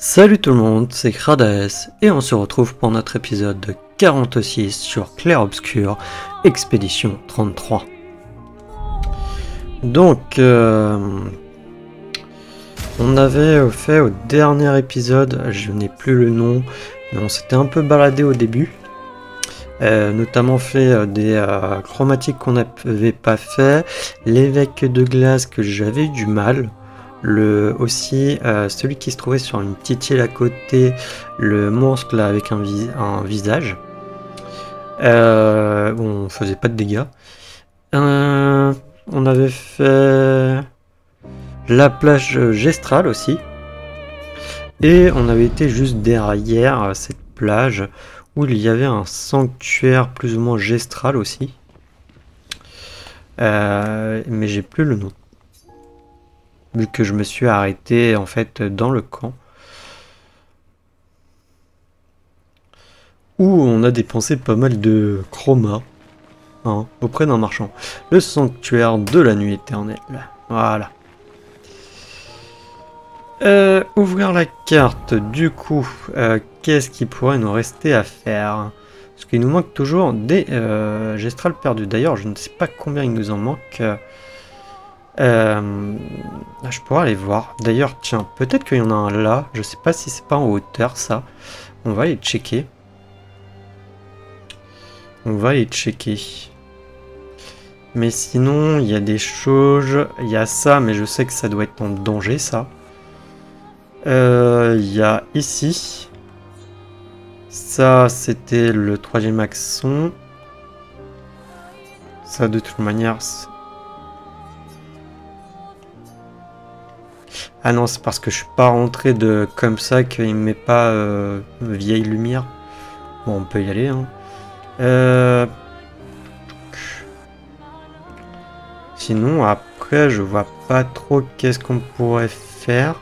Salut tout le monde, c'est Krades et on se retrouve pour notre épisode 46 sur Clair Obscur, Expédition 33. Donc, on avait fait au dernier épisode, je n'ai plus le nom, mais on s'était un peu baladé au début. Notamment fait des chromatiques qu'on n'avait pas fait, l'évêque de glace que j'avais eu du mal. Aussi celui qui se trouvait sur une petite île à côté, le monstre là avec un visage. On faisait pas de dégâts. On avait fait la plage gestrale aussi. Et on avait été juste derrière cette plage où il y avait un sanctuaire plus ou moins gestral aussi. Mais j'ai plus le nom. Vu que je me suis arrêté en fait dans le camp où on a dépensé pas mal de chroma auprès d'un marchand. Le sanctuaire de la nuit éternelle. Voilà. Ouvrir la carte, du coup, qu'est-ce qui pourrait nous rester à faire? Parce qu'il nous manque toujours des gestrales perdus. D'ailleurs, je ne sais pas combien il nous en manque. Je pourrais aller voir. D'ailleurs, tiens, peut-être qu'il y en a un là. Je sais pas si c'est pas en hauteur, ça. On va aller checker. Mais sinon, il y a des choses. Il y a ça, mais je sais que ça doit être en danger, ça. Il y a ici. Ça, c'était le 3e axon. Ça, de toute manière... Ah non, c'est parce que je suis pas rentré de comme ça qu'il me met pas vieille lumière. Bon, on peut y aller. Sinon, après, je vois pas trop qu'est-ce qu'on pourrait faire.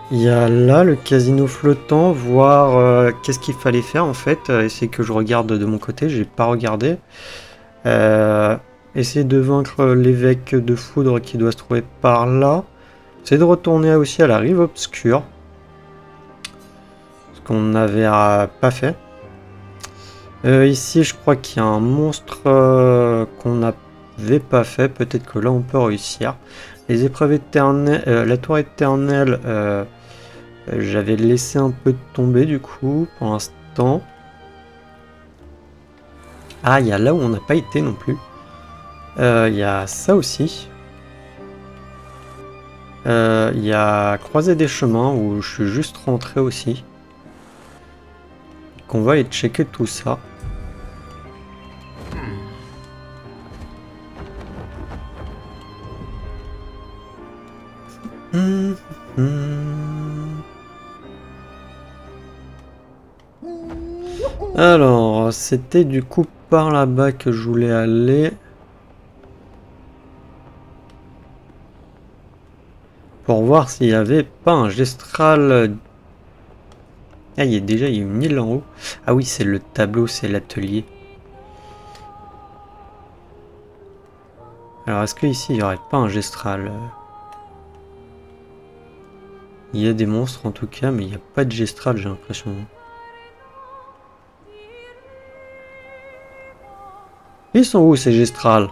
Il y a là le casino flottant, voir qu'est-ce qu'il fallait faire en fait. Essayer que je regarde de mon côté, j'ai pas regardé. Essayer de vaincre l'évêque de foudre qui doit se trouver par là. Essayer de retourner aussi à la rive obscure. Ce qu'on n'avait pas fait. Ici, je crois qu'il y a un monstre qu'on n'avait pas fait. Peut-être que là, on peut réussir. Les épreuves éternelles, la tour éternelle, j'avais laissé un peu tomber du coup, pour l'instant. Ah, il y a là où on n'a pas été non plus. Il y a ça aussi. Il y a croiser des chemins où je suis juste rentré aussi. Qu'on va aller checker tout ça. Alors, c'était du coup par là-bas que je voulais aller. Pour voir s'il n'y avait pas un gestral. Ah, il y a une île en haut. Ah oui, c'est le tableau, c'est l'atelier. Alors, est-ce qu'ici, il n'y aurait pas un gestral? Il y a des monstres en tout cas, mais il n'y a pas de gestral, j'ai l'impression. Ils sont où ces gestrals?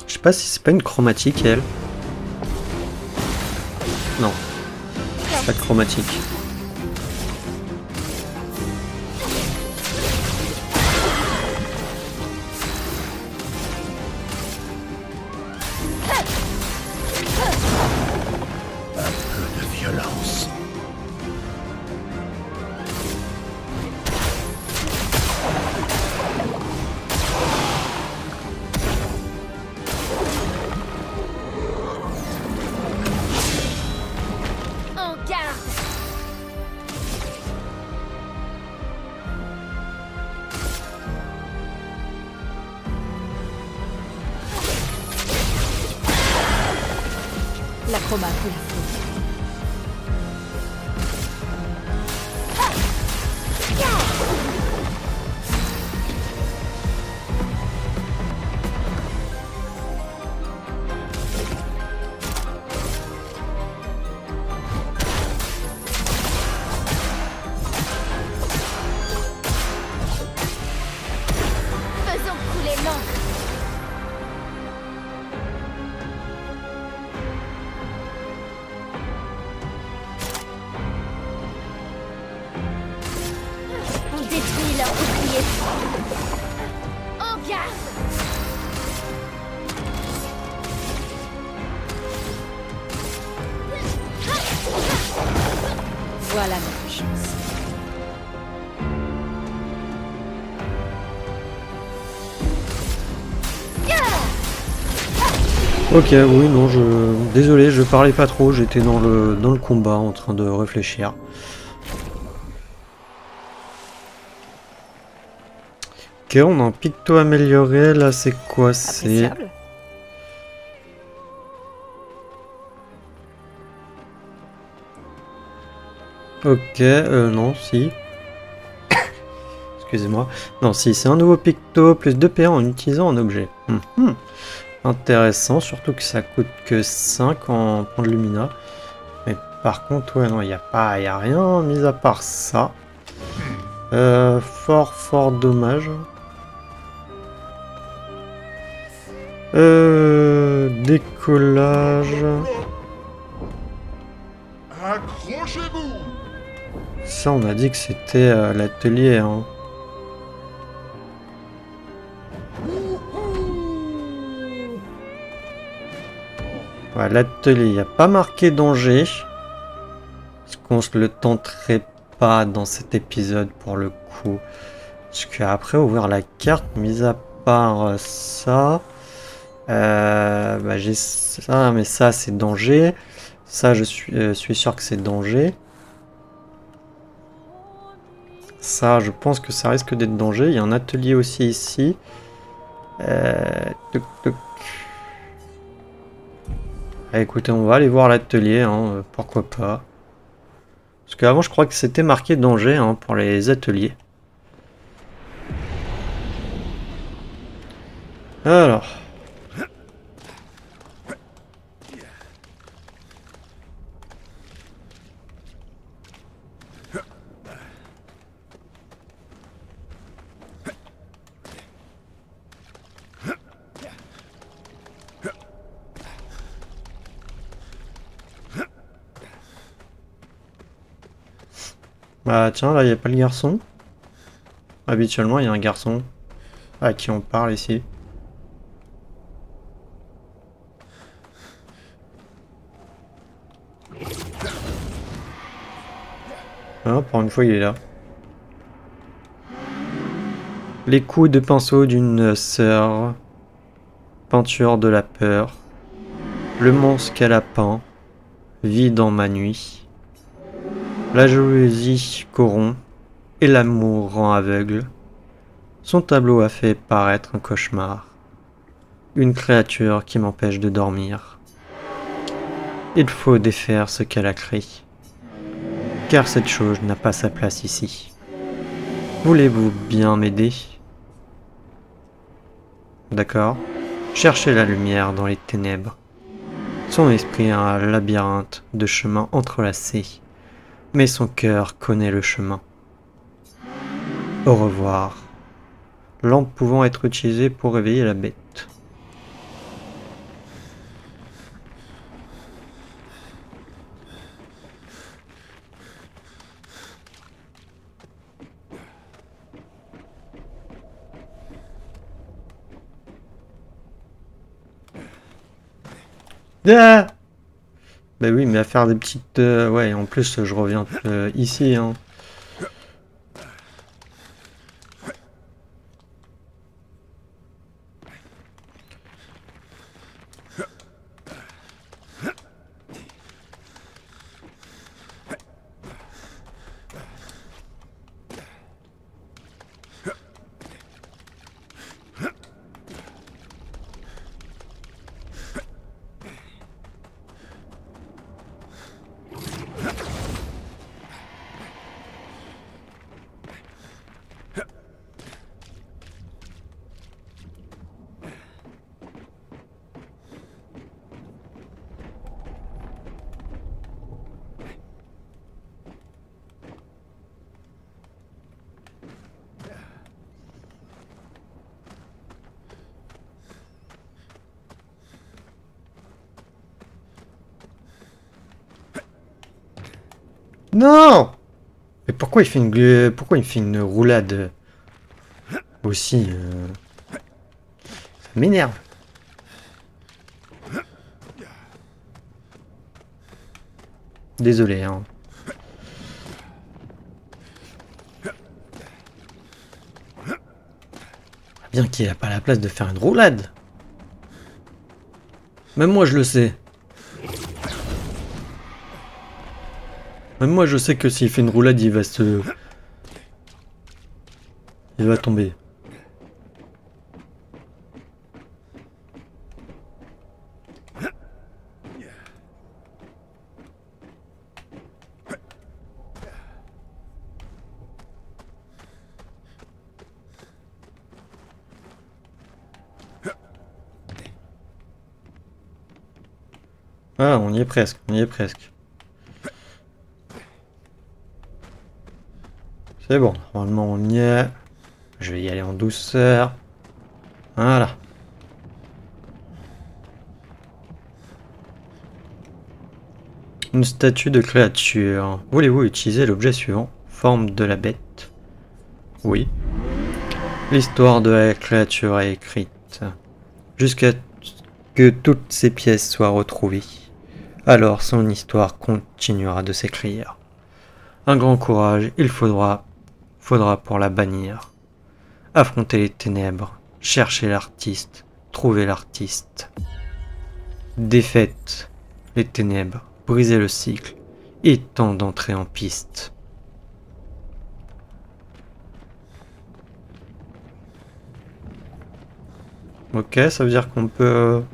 Je sais pas si c'est pas une chromatique, elle. Non. C'est pas de chromatique. Un peu de violence. En garde. L'acromate ou la flot. Faisons couler l'encre. On détruit leur bouclier. En garde. Voilà notre chance. Ok, oui, non, désolé, je parlais pas trop, j'étais dans le combat en train de réfléchir. Ok, on a un picto amélioré, là c'est quoi? C'est... Appréciable. Ok, non, si. Excusez-moi. Non, si, c'est un nouveau picto, plus 2 PA en utilisant un objet. Intéressant, surtout que ça coûte que 5 en points de lumina. Mais par contre, ouais, non, il n'y a rien mis à part ça. Fort dommage. Décollage. Accrochez-vous! Ça, on a dit que c'était l'atelier, hein. Ouais, l'atelier, il n'y a pas marqué danger. Est-ce qu'on se le tenterait pas dans cet épisode pour le coup? Parce qu'après, ouvrir la carte, mis à part ça... bah, j'ai ça, mais ça, c'est danger. Ça, je suis sûr que c'est danger. Ça, je pense que ça risque d'être danger. Il y a un atelier aussi ici. Toc, toc. Ah, écoutez, on va aller voir l'atelier, hein, pourquoi pas. Parce qu'avant, je crois que c'était marqué danger, hein, pour les ateliers. Alors. Bah tiens, là, il n'y a pas le garçon. Habituellement, il y a un garçon à qui on parle ici. Ah, pour une fois, il est là. Les coups de pinceau d'une sœur. Peinture de la peur. Le monstre qu'elle a peint. Vit dans ma nuit. La jalousie corrompt. Et l'amour rend aveugle. Son tableau a fait paraître un cauchemar. Une créature qui m'empêche de dormir. Il faut défaire ce qu'elle a créé. Car cette chose n'a pas sa place ici. Voulez-vous bien m'aider? D'accord. Cherchez la lumière dans les ténèbres. Son esprit a un labyrinthe de chemins entrelacés, mais son cœur connaît le chemin. Au revoir. Lampe pouvant être utilisée pour réveiller la bête. Ah, bah oui, mais à faire des petites... ouais, en plus, je reviens ici, hein. Non! Mais pourquoi il fait une roulade aussi ça m'énerve. Désolé, hein. Bien qu'il n'a pas la place de faire une roulade. Même moi je le sais. Même moi je sais que s'il fait une roulade il va tomber. Ah, on y est presque, on y est presque. C'est bon, normalement on y est. Je vais y aller en douceur. Voilà. Une statue de créature. Voulez-vous utiliser l'objet suivant? Forme de la bête. Oui. L'histoire de la créature est écrite. Jusqu'à que toutes ces pièces soient retrouvées. Alors son histoire continuera de s'écrire. Un grand courage, il faudra pour la bannir. Affronter les ténèbres, chercher l'artiste, trouver l'artiste. Défaite les ténèbres, briser le cycle, et temps d'entrer en piste. Ok, ça veut dire qu'on peut...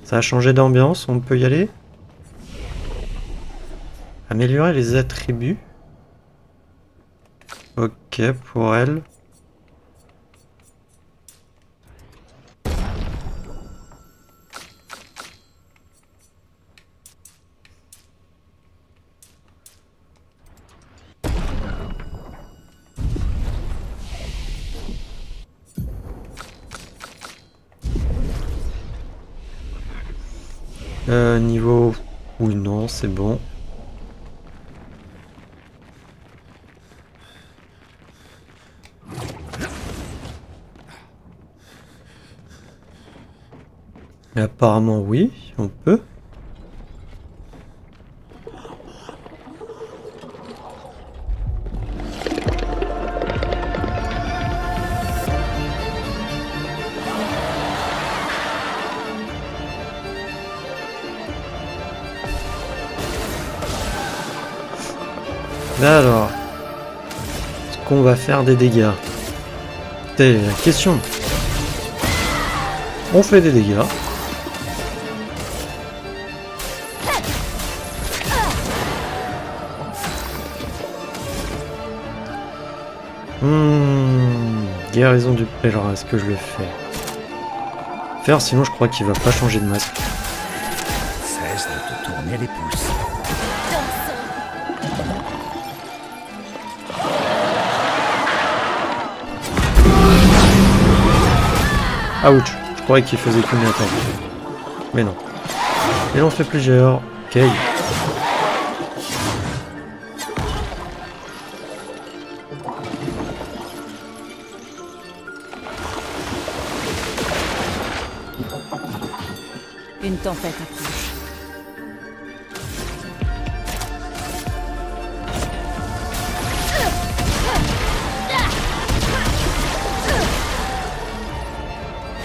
Ça a changé d'ambiance, on peut y aller. Améliorer les attributs. Ok, pour elle. Niveau... Oui, non, c'est bon. Et apparemment, oui, on peut. Alors, est-ce qu'on va faire des dégâts? C'est la question. On fait des dégâts. Guérison du pèlerin, est-ce que je le fais? Faire, sinon je crois qu'il va pas changer de masque. Cesse de te tourner les pouces. Ouch, je croyais qu'il faisait qu'une attaque. Mais non. Et l'on fait plusieurs. Ok. Une tempête approche.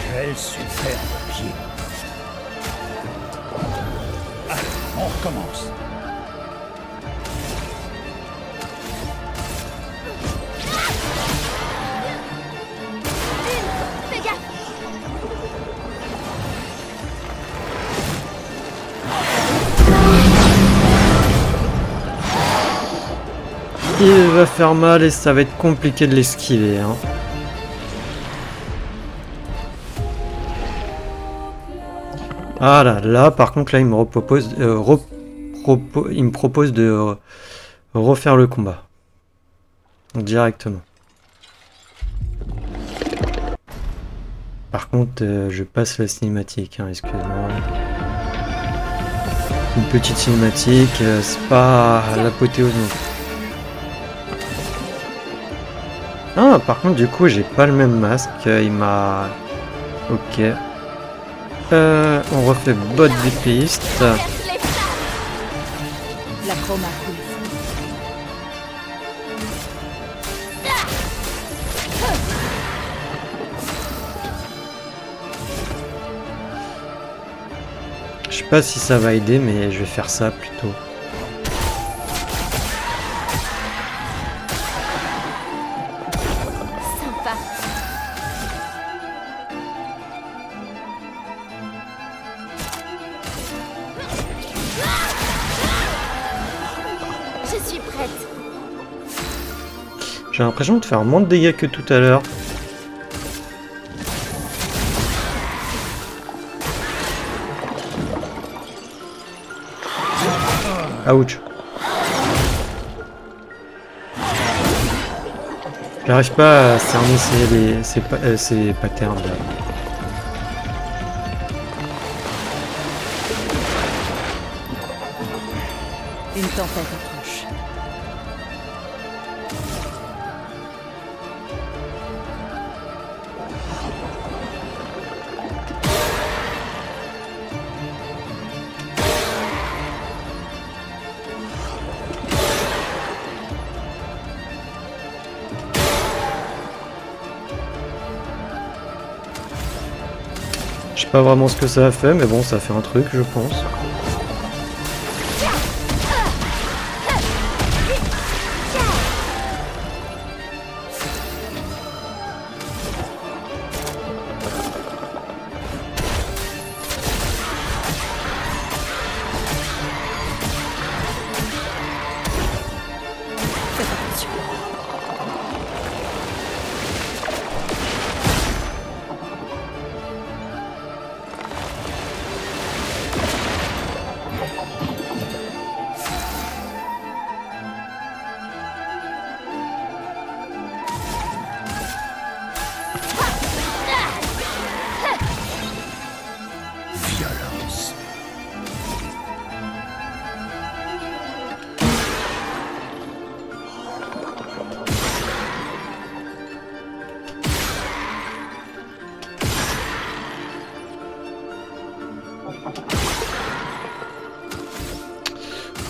Quel superbe pied. Ah, on recommence. Fais gaffe. Il va faire mal et ça va être compliqué de l'esquiver. Hein. Ah là, par contre, là, il me propose de refaire le combat. Directement. Par contre, je passe la cinématique, hein, excuse-moi. une petite cinématique, c'est pas l'apothéose non plus. Ah, par contre, du coup, j'ai pas le même masque. Il m'a... Ok. On refait bot d'épéiste. Traverse les flammes. La chroma coule. Je sais pas si ça va aider, mais je vais faire ça plutôt. Sympa. Je suis prête. J'ai l'impression de faire moins de dégâts que tout à l'heure. Ouch. J'arrive pas à cerner ces patterns là. Une tempête approche. Je sais pas vraiment ce que ça a fait, mais bon, ça fait un truc, je pense. Faites attention. Violence.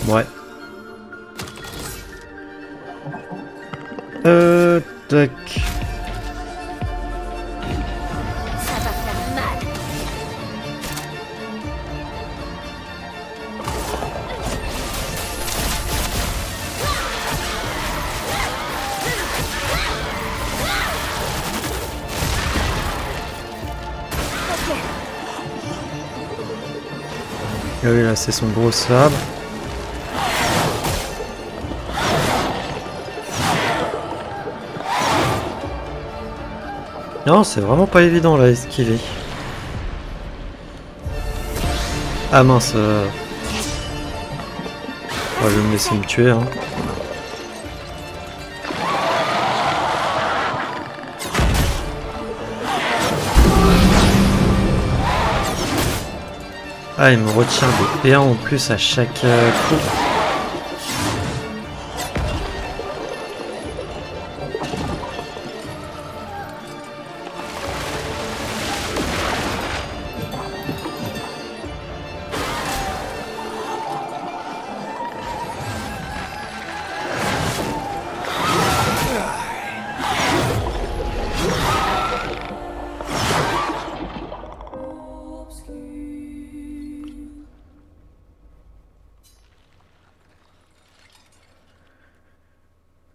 Ouais. Tac. Ça va faire mal. Ah oui, là, c'est son gros sabre. Non, c'est vraiment pas évident là, à esquiver. Ah mince. Je vais me laisser me tuer. Hein. Ah, il me retire des PA en plus à chaque coup.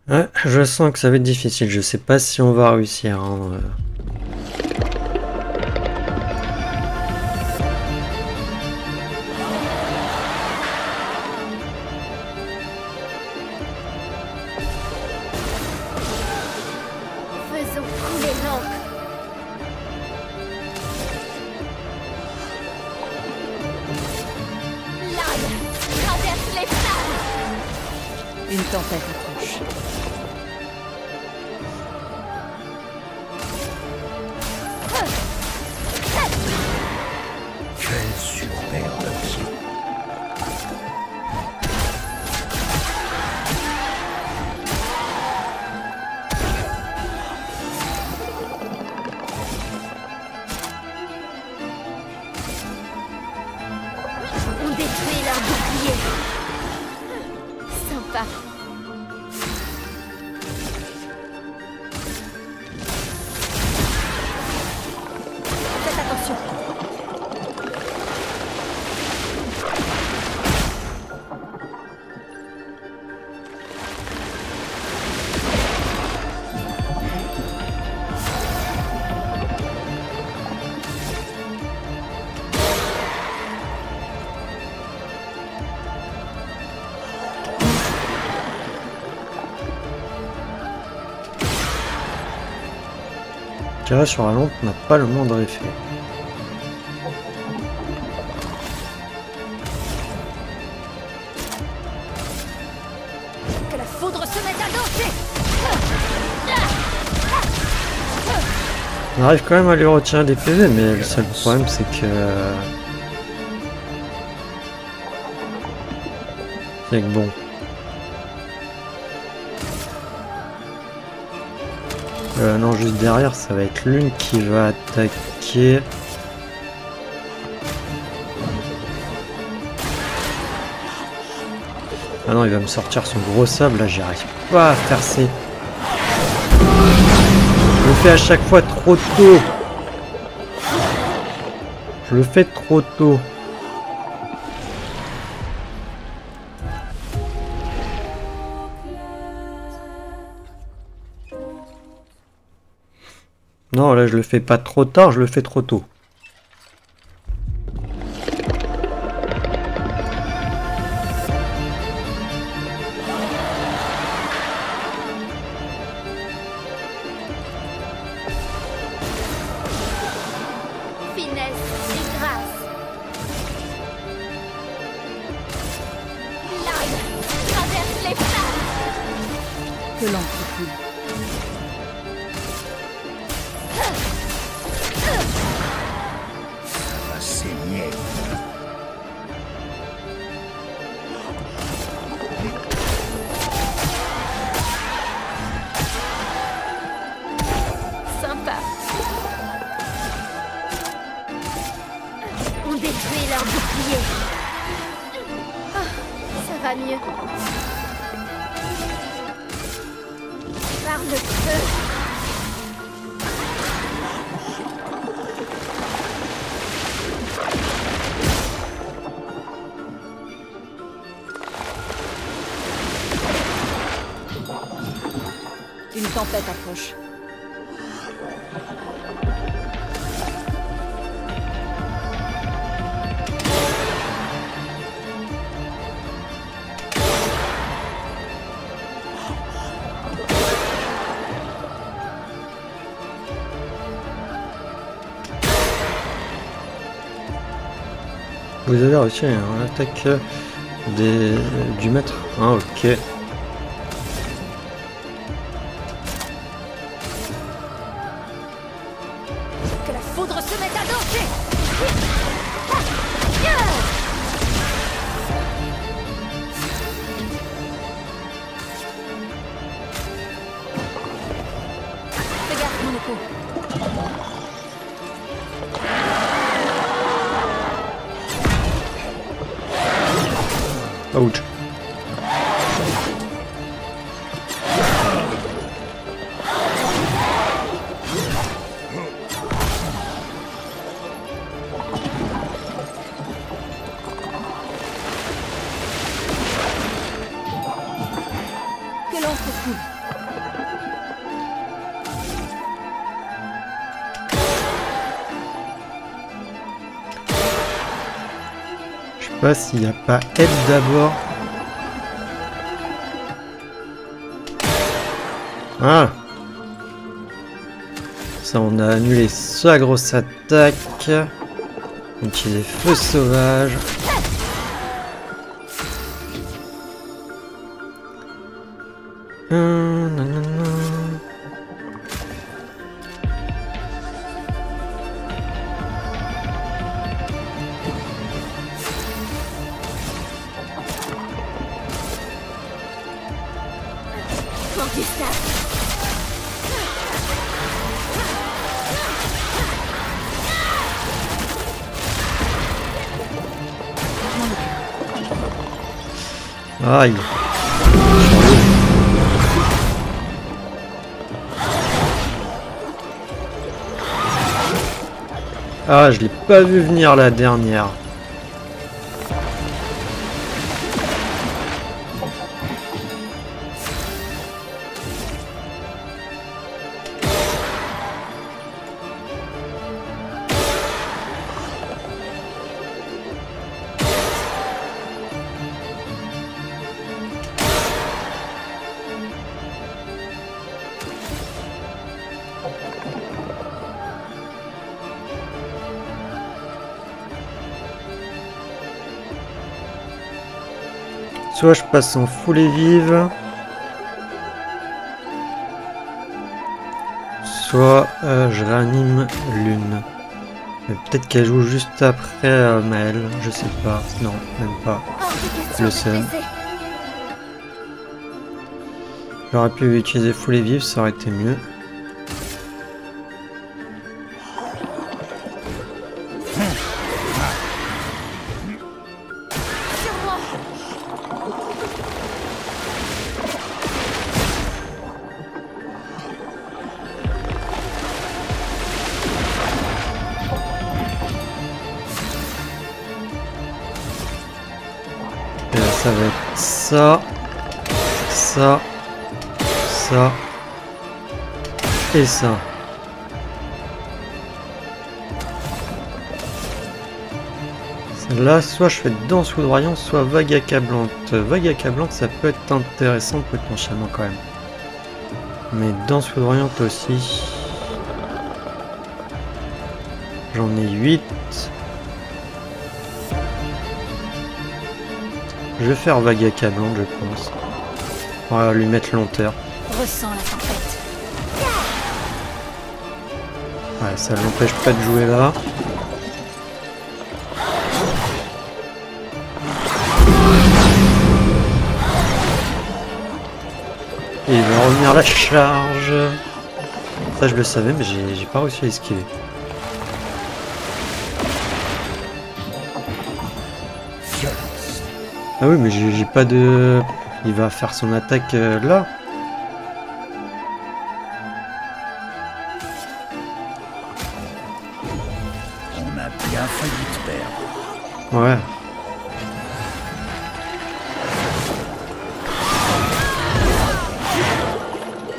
Ouais, je sens que ça va être difficile. Je sais pas si on va réussir. Hein. Faisons couler l'encre. L'âme traverse les flammes. Une tempête approche. Quel superbe pied. détruit leur bouclier. Sympa. Faites attention. Tirer sur la lampe n'a pas le moindre effet. Que la foudre se mette à danser. On arrive quand même à lui retirer des PV, mais le seul problème c'est que... C'est que bon... non, juste derrière, ça va être l'une qui va attaquer... Ah non, il va me sortir son gros sable, là j'y arrive pas à faire ses... Je le fais à chaque fois trop tôt. Je le fais trop tôt. Non, là je le fais pas trop tard, je le fais trop tôt. Finesse et grâce. L'âme traverse les flammes. Que l'encre coule. Va saigner. Sympa. On détruit leur bouclier. Ah, ça va mieux. Par le feu. Une tempête approche. Vous avez réussi à l'attaque du maître. Ah ok. Que la foudre se mette à danser. Fais gaffe, mon écho. Ouch. Que l'encre coule. Je sais pas s'il n'y a pas aide d'abord. Ah. Ça, on a annulé sa grosse attaque. On utilise les feux sauvages. Nanana. Gustave. Je m'en occupe. Aïe. Ah, je l'ai pas vu venir la dernière. Soit je passe en full et vive, soit je réanime Lune. Peut-être qu'elle joue juste après Maël, je sais pas. Non, même pas. Le seul. J'aurais pu utiliser full et vive, ça aurait été mieux. Ça va être ça, ça, ça et ça. Celle-là, soit je fais danse foudroyante, soit vague accablante. Vague accablante, ça peut être intéressant potentiellement quand même. Mais danse foudroyante aussi. J'en ai 8. Je vais faire vague accablante, je pense. On va lui mettre lenteur. Ressens la tempête. Ouais, ça l'empêche pas de jouer là. Et il va revenir la charge. Ça je le savais, mais j'ai pas réussi à esquiver. Ah oui, mais j'ai pas de... Il va faire son attaque là. On a bien failli te perdre. Ouais.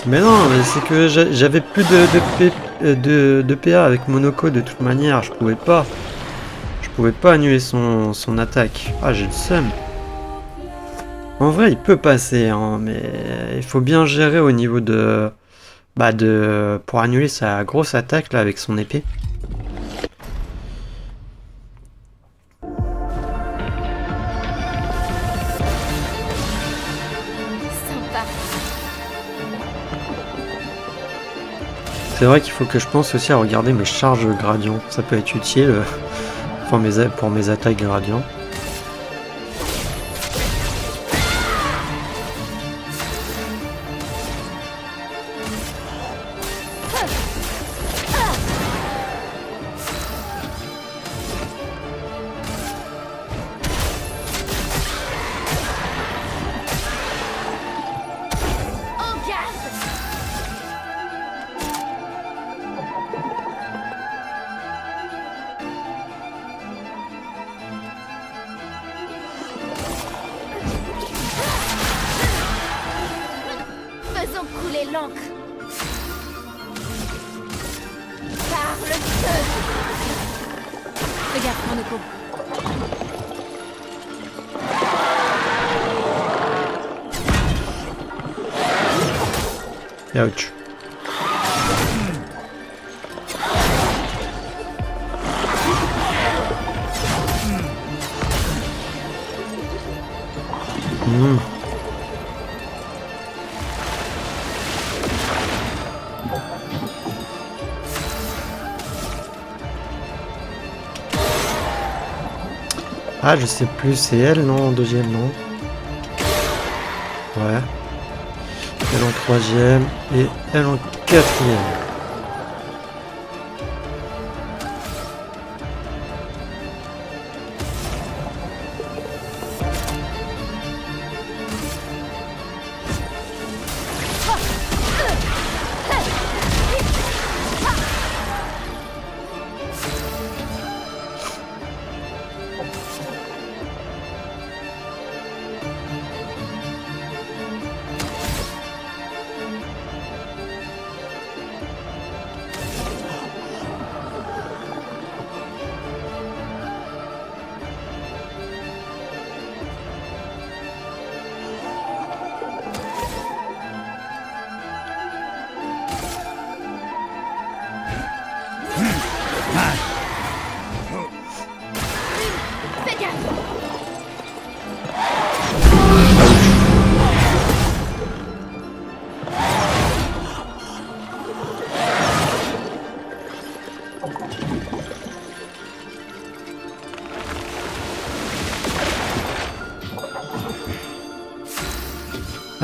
Mais non, mais c'est que j'avais plus de PA avec Monoko de toute manière. Je pouvais pas annuler son attaque. Ah, j'ai le seum. En vrai, il peut passer, hein, mais il faut bien gérer au niveau de... pour annuler sa grosse attaque là avec son épée. Sympa. C'est vrai qu'il faut que je pense aussi à regarder mes charges gradients. Ça peut être utile pour mes attaques gradients. Faisons couler l'encre. Par le feu. Regarde, Monoko. Ouch. Ah, je sais plus, c'est elle, non, en deuxième, non. Ouais. Elle en troisième et elle en quatrième.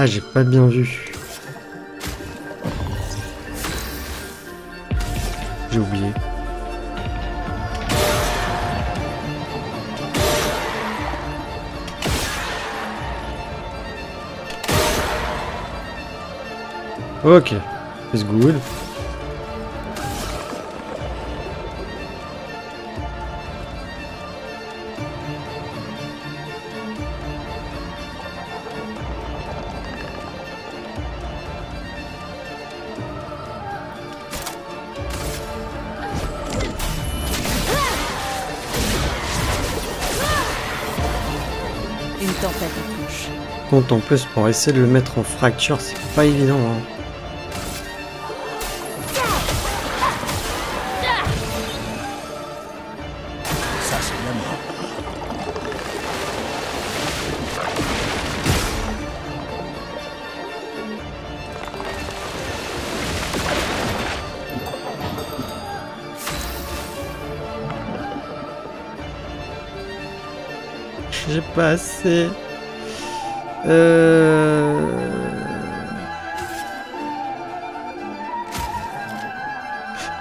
Ah, j'ai pas bien vu. J'ai oublié. Ok, it's good. Une tempête approche. Compte en plus pour essayer de le mettre en fracture, c'est pas évident. Hein. Ça, c'est la mort. J'ai pas assez.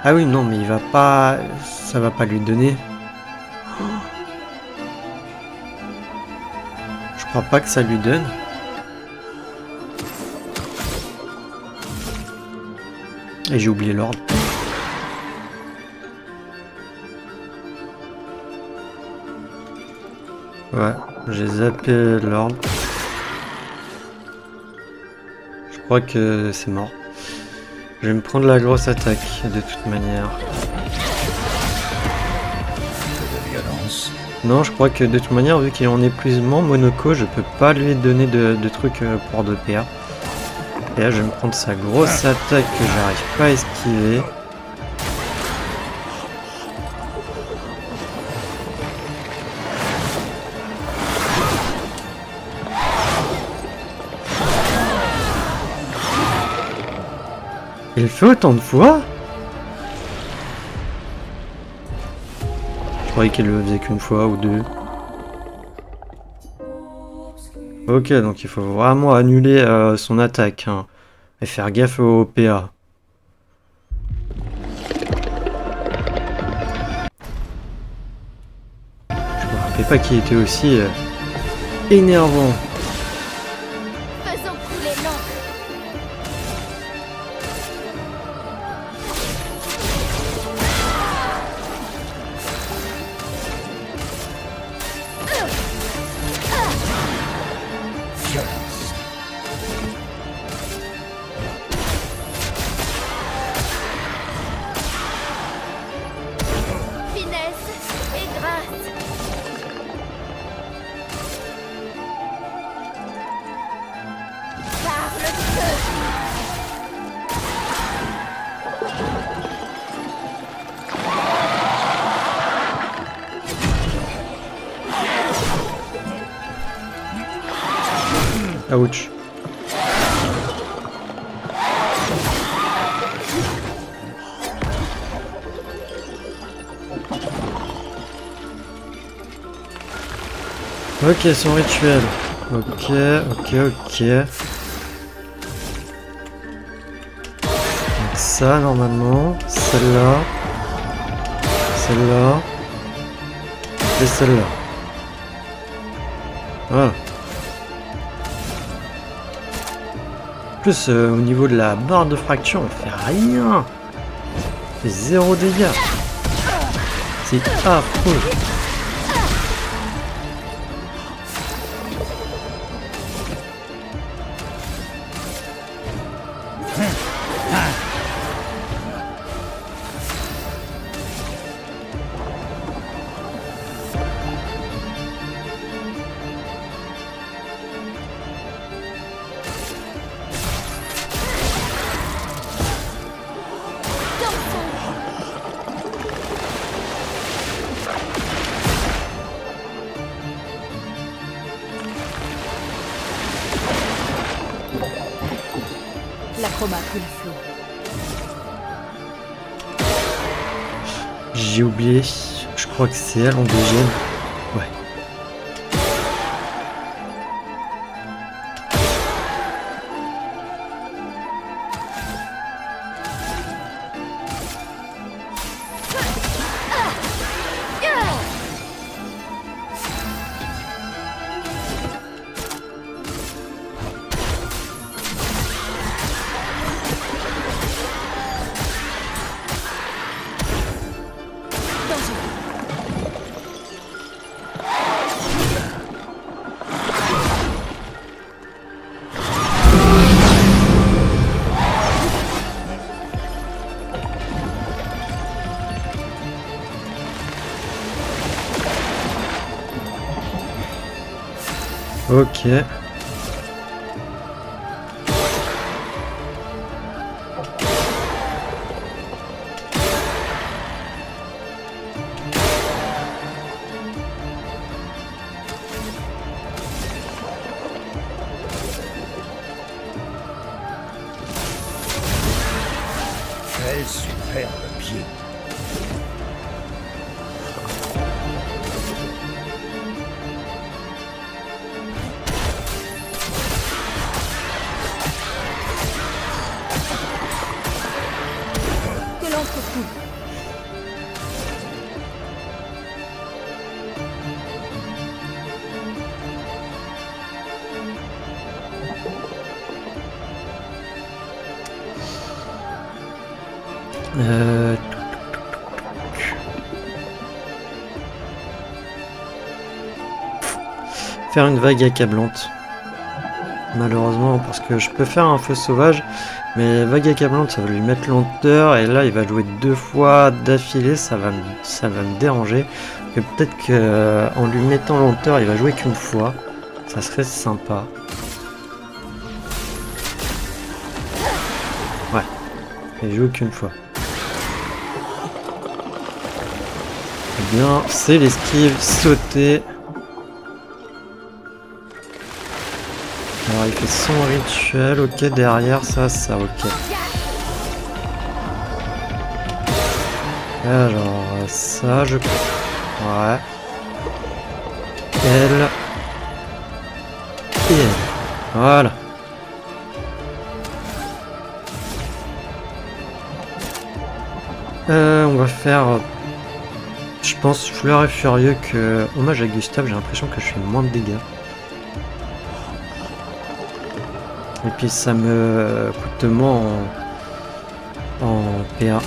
Ah oui, non, mais il va pas... Ça va pas lui donner. Je crois pas que ça lui donne. Et j'ai oublié l'ordre. Ouais, j'ai zappé l'ordre. Je crois que c'est mort. Je vais me prendre la grosse attaque de toute manière. De violence. Non, je crois que de toute manière, vu qu'il est en épuisement, Monoko, je peux pas lui donner de trucs pour 2 PA. Et là, je vais me prendre sa grosse attaque que j'arrive pas à esquiver. Il le fait autant de fois? Je croyais qu'il le faisait qu'une fois ou 2. Ok, donc il faut vraiment annuler son attaque. Hein, et faire gaffe au PA. Je me rappelais pas qu'il était aussi énervant. Faisons couler l'encre. Violence. Finesse et grâce. Par le feu. Ouch. Ok, son rituel. Ok. Donc ça, normalement. Celle-là. Celle-là. Et celle-là. Voilà. En plus, au niveau de la barre de fracture, on fait rien. On fait 0 dégâts. C'est affreux. L'acroma coule à flot. J'ai oublié. Je crois que c'est elle en deuxième. Ouais. Ok. Quel superbe pied. Que l'entre-coup. Euh... Faire une vague accablante. Malheureusement, parce que je peux faire un feu sauvage, mais vague accablante, ça va lui mettre lenteur, et là, il va jouer 2 fois d'affilée, ça va me déranger. Que peut-être que en lui mettant lenteur, il va jouer qu'une fois. Ça serait sympa. Ouais, il joue qu'une fois. Eh bien, c'est l'esquive sauter. Alors il fait son rituel, ok, derrière ça, ok. Alors ça, je... Ouais. Elle. Et elle. Voilà. On va faire... Je pense Fleur et Furieux que... Hommage à Gustave, j'ai l'impression que je fais moins de dégâts. Et puis ça me coûte moins en PA.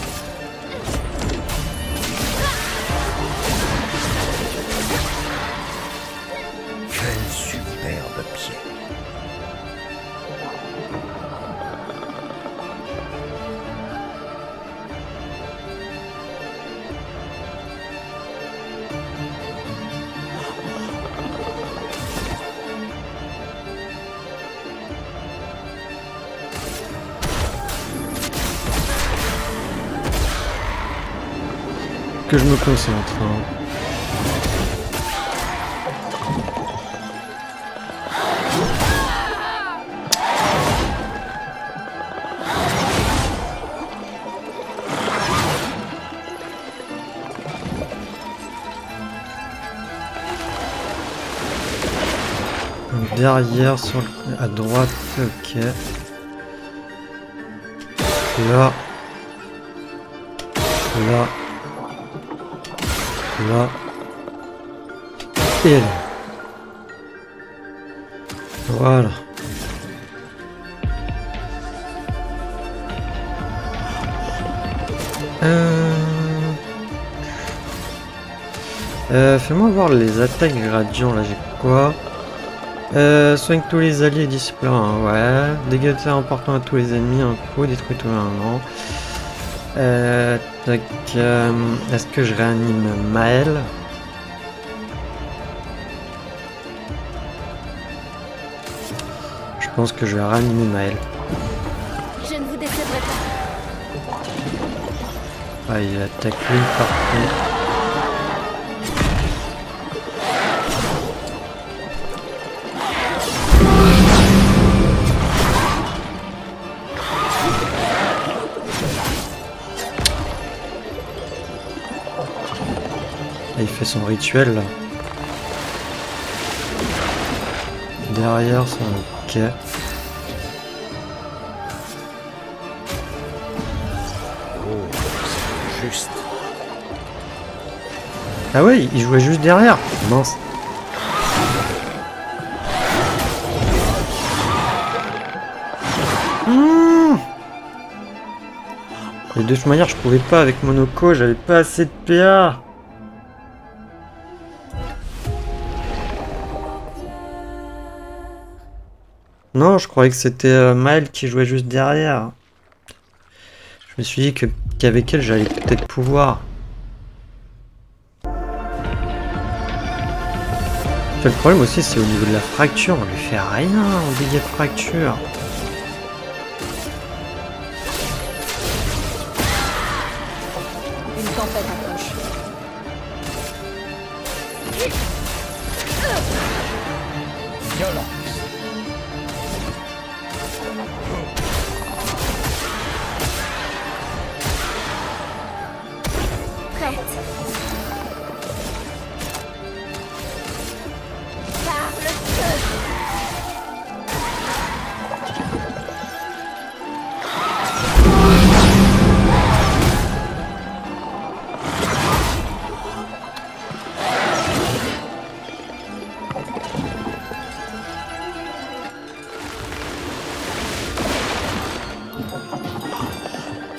Quel superbe pied. Que je me concentre. Hein. Donc derrière, sur à droite, ok. Là. Là. Là. Et là. Voilà. Fais-moi voir les attaques gradients, là j'ai quoi? Soigne tous les alliés d'ici plein, ouais. Dégâts de terre important à tous les ennemis, un coup, détruit tout un an. Tac, est-ce que je réanime Maël? Je pense que je vais réanimer Maël. Je ne vous décevrai pas. Ah, il attaque lui partout. Il fait son rituel là. Derrière ça, ok. Oh, c'est juste. Ah ouais, il jouait juste derrière. Mince. Et de toute manière, je pouvais pas avec Monoko, j'avais pas assez de PA. Non, je croyais que c'était Maël qui jouait juste derrière. Je me suis dit qu'avec elle, j'allais peut-être pouvoir. Le problème aussi, c'est au niveau de la fracture. On lui fait rien en dégâts de fracture. Une tempête approche. Violence. Prête. Par le feu.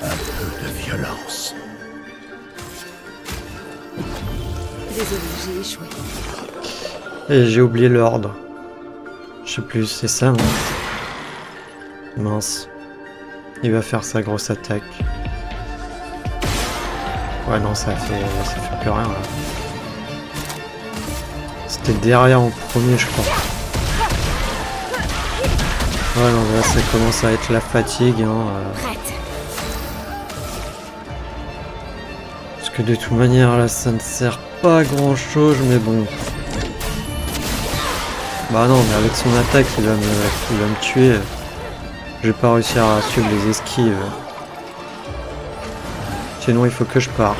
Un peu de violence. Désolée, j'ai échoué. Et j'ai oublié l'ordre. Je sais plus, c'est ça, hein. Mince. Il va faire sa grosse attaque. Ouais, non, ça fait plus rien, là. C'était derrière en premier, je crois. Ouais, non, là, ça commence à être la fatigue, hein. Prête. Parce que de toute manière, là, ça ne sert pas à grand chose, mais bon. Bah non, mais avec son attaque, il va me tuer. Je vais pas réussir à suivre les esquives. Sinon, il faut que je parte.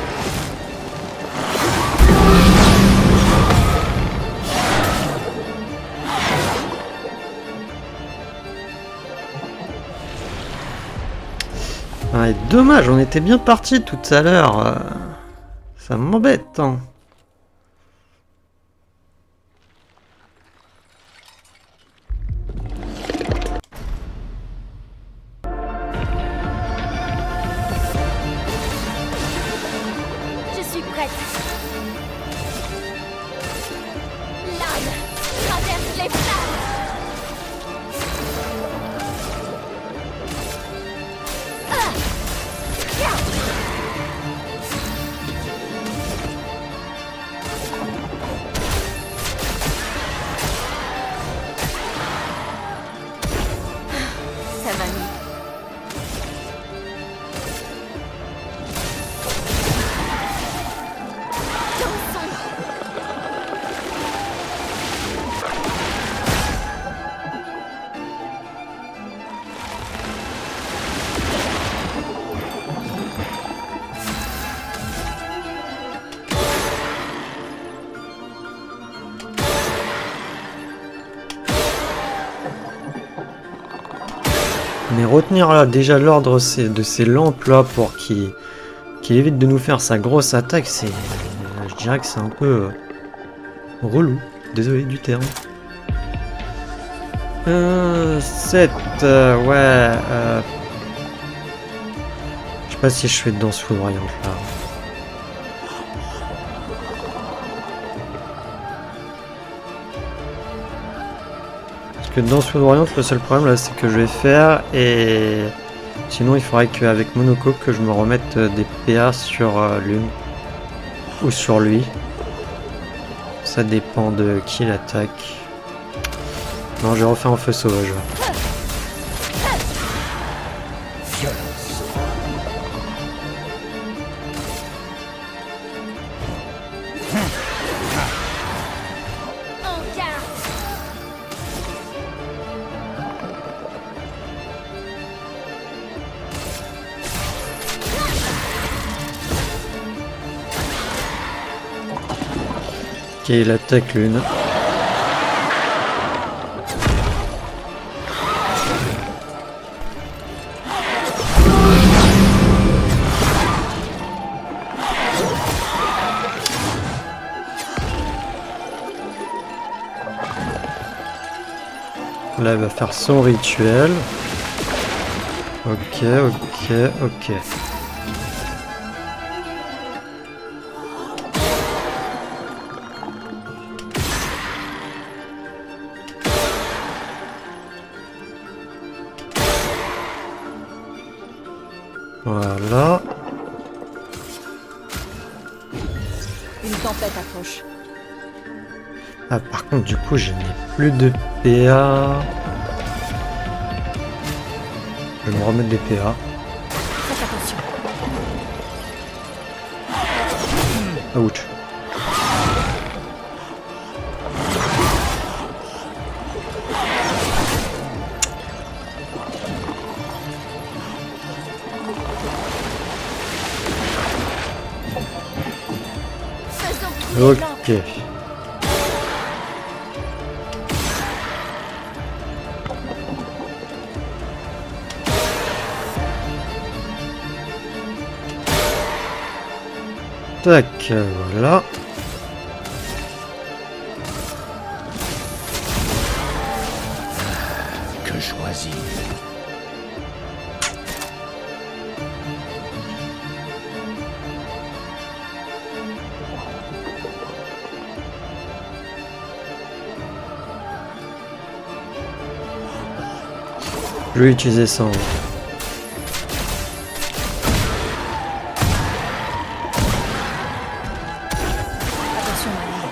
Ah, et dommage, on était bien parti tout à l'heure. Ça m'embête, hein. Je suis prête. L'âme traverse les flammes. Ça va mieux. Mais retenir là déjà l'ordre de ces lampes là pour qu'il évite de nous faire sa grosse attaque, c'est, je dirais que c'est un peu relou. Désolé du terme. 7, ouais. Je sais pas si je fais de danse foudroyante là. Que danse foudroyante, le seul problème là c'est que je vais faire et sinon il faudrait qu'avec Monocoque que je me remette des PA sur l'une ou sur lui. Ça dépend de qui l'attaque. Non, j'ai refait en feu sauvage. Violence. En garde. Ok, il attaque l'une. Là, elle va faire son rituel. Ok, ok, ok. Voilà. Une tempête approche. Ah, par contre, du coup, je n'ai plus de PA. Je vais me remettre des PA. Faites attention. Ouch. Faisons Ok. Tac, voilà. Que choisir? Je vais utiliser ça. attention, Malin.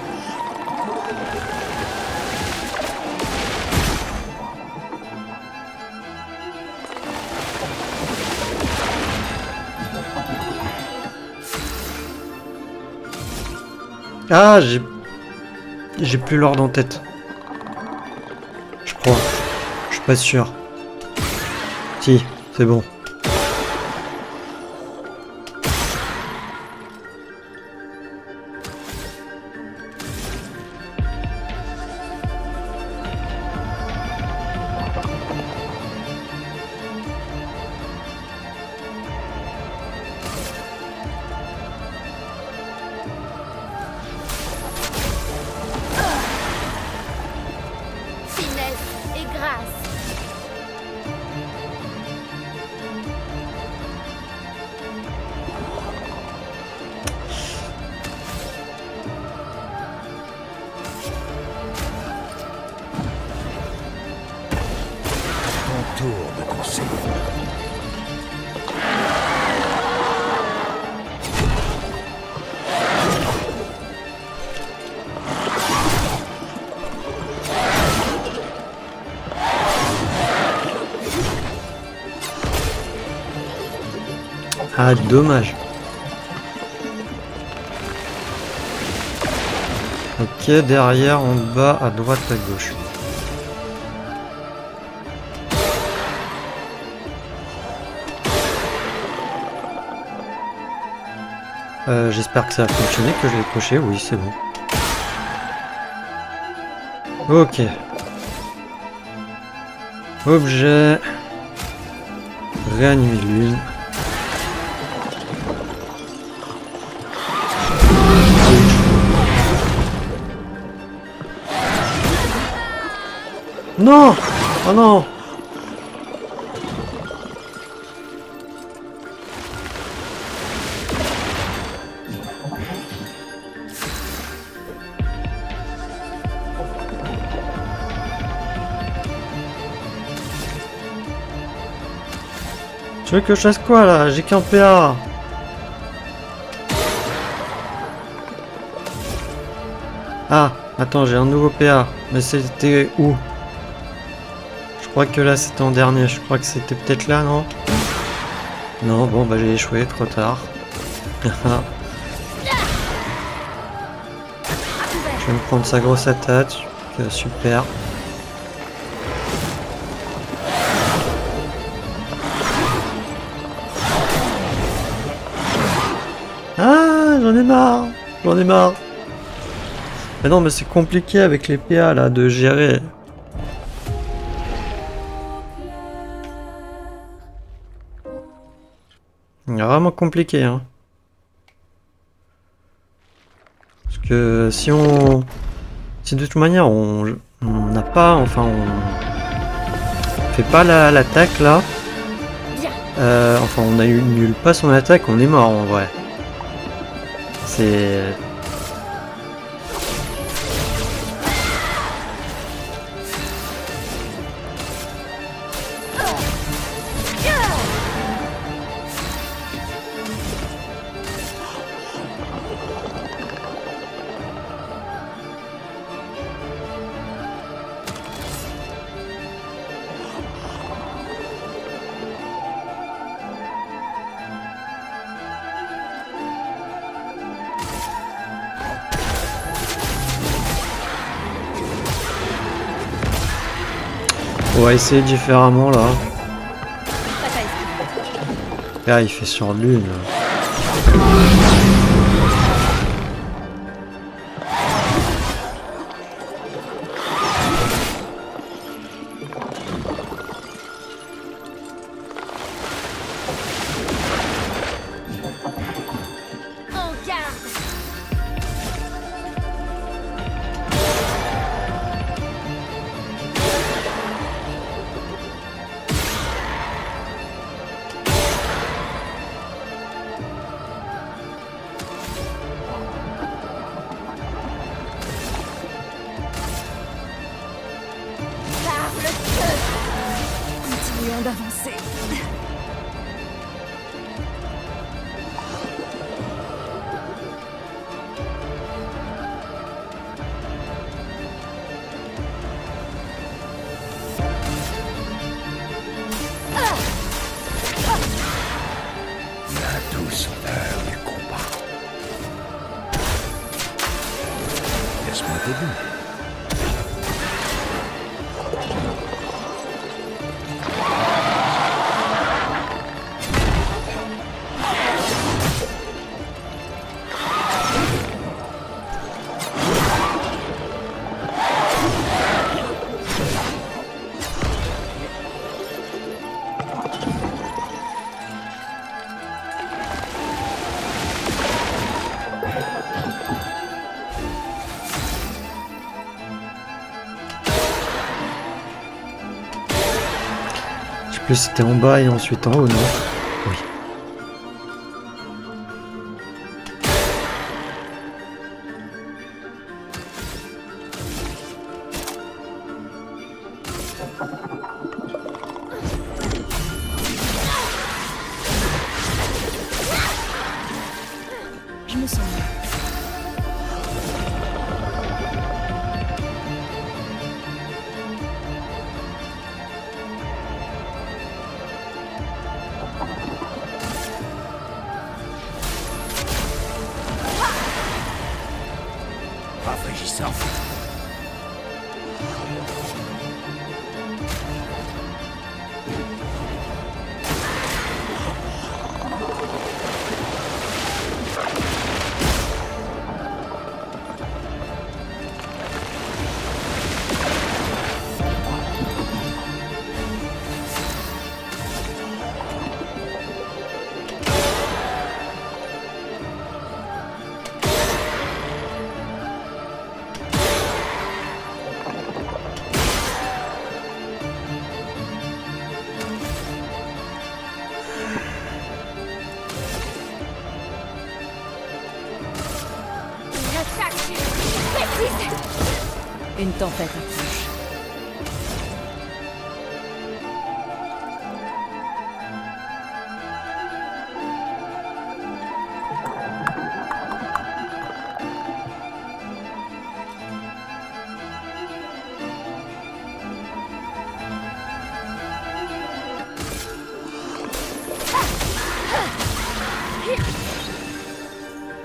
Ah, j'ai plus l'ordre en tête. Je crois. Je suis pas sûr. Si, c'est bon. Finesse et grâce. Ton tour de conseil. Ah, dommage. Ok, derrière, en bas, à droite, à gauche. J'espère que ça a fonctionné, que je l'ai coché. Oui, c'est bon. Ok. Objet. Réanimer l'une. Non! Oh non! Tu veux que je fasse quoi là? J'ai qu'un PA. Ah, attends, j'ai un nouveau PA. Mais c'était où? Je crois que là c'était en dernier. Je crois que c'était peut-être là, non? Non, bon, bah j'ai échoué, trop tard. Je vais me prendre sa grosse attaque. Super. Ah, j'en ai marre. J'en ai marre. Mais non, mais c'est compliqué avec les PA là de gérer. Vraiment compliqué, hein. Parce que si on... Si de toute manière on n'a pas... Enfin, on fait pas l'attaque là. Enfin, on annule pas son attaque, on est mort en vrai. C'est... On va essayer différemment là. Bataille. Là il fait sur lune. En garde. Par le feu. Continuons d'avancer. La douceur du combat. Laisse-moi t'aider. Je sais plus si c'était en bas et ensuite en haut, non? Oui. Je me sens mieux. Rafraîchissant. Une attaque précise. Une tempête approche.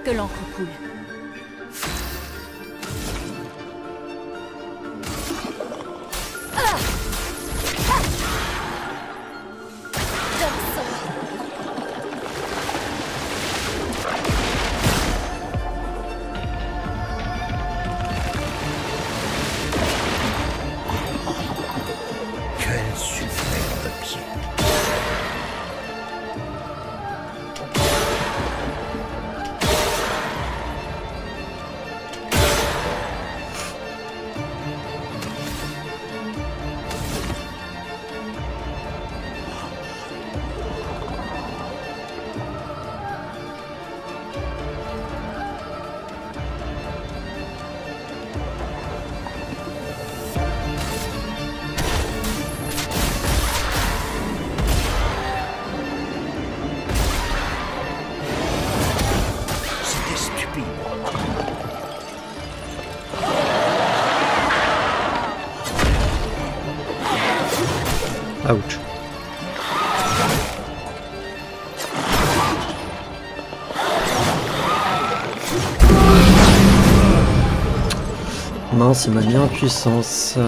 Que l'encre coule. Quel superbe pied. C'était stupide. Ouch. Mince, il m'a mis en puissance.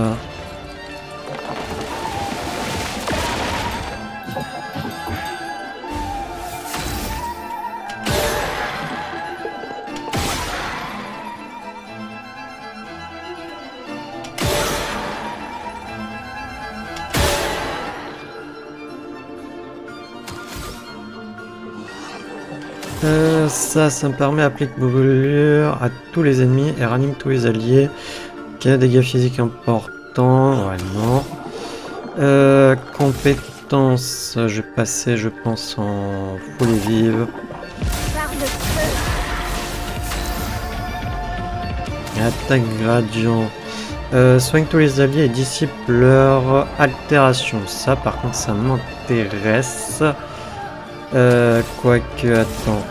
Ça me permet d'appliquer brûlure à tous les ennemis et ranime tous les alliés. Quel dégâts physiques importants? Ouais, non. Compétences, je vais passer, je pense, en folie vive. Par le feu. Attaque gradient. Soigne tous les alliés et dissipe leur altération. Ça, par contre, ça m'intéresse. Quoique, attends.